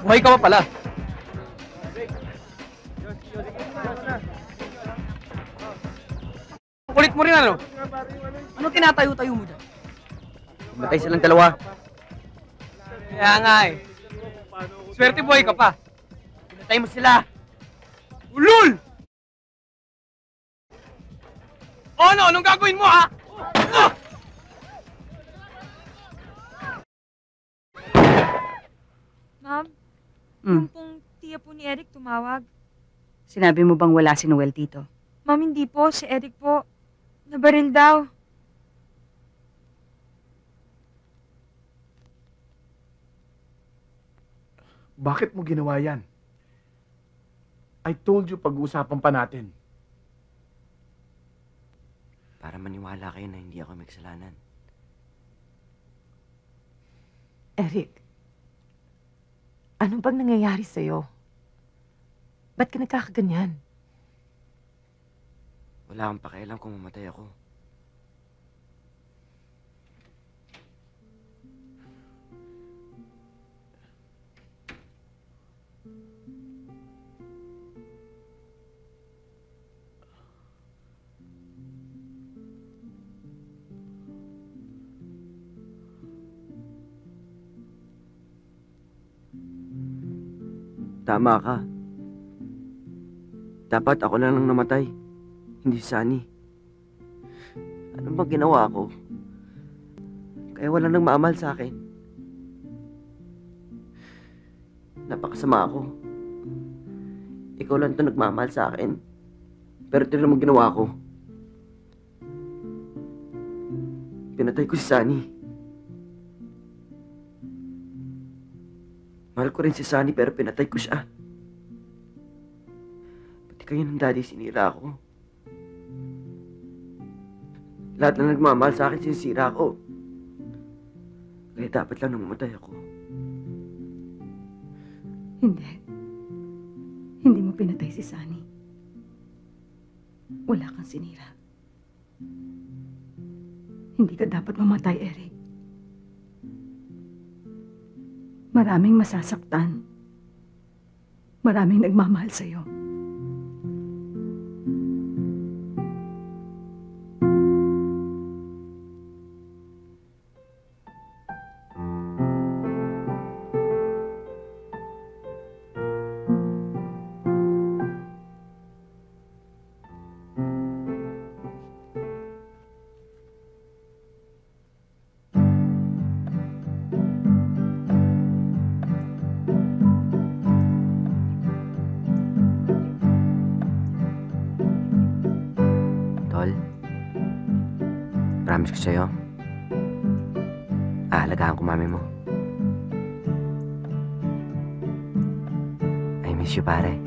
Buhay ka pa pala. Kulit mo rin ano? Ano tinatayo-tayo mo dyan? Matay silang dalawa. Kaya nga eh. Swerte buhay ka pa. Pinatay mo sila. Ulul! O ano? Anong gagawin mo ha? Ma'am, yung pong tiya po ni Eric tumawag. Sinabi mo bang wala si Noel dito? Ma'am, hindi po. Si Eric po. Nabaril daw. Bakit mo ginawa yan? I told you pag-uusapan pa natin. Para maniwala kayo na hindi ako may kasalanan. Eric, ano bang nangyayari sa'yo? Ba't ka nagkakaganyan? Wala akong pakialam kung mamatay ako. Tama ka. Dapat ako na lang namatay. Hindi si Sunny. Ano bang ginawa ko? Kaya wala nang maamahal sa akin. Napakasama ako. Ikaw lang ito nagmamahal sa akin. Pero tignan mo ginawa ko. Pinatay ko si Sunny. Mahal ko rin si Sunny pero pinatay ko siya. Pati kayo ng daddy sinira ako. Lahat na nagmamahal sa akin sinisira ako. Kaya dapat lang namamatay ako. Hindi. Hindi mo pinatay si Sunny. Wala kang sinira. Hindi ka dapat mamatay, Eric. Maraming masasaktan. Maraming nagmamahal sa'yo. Promise ko sa'yo, aalagaan ko mami mo. I miss you, pare.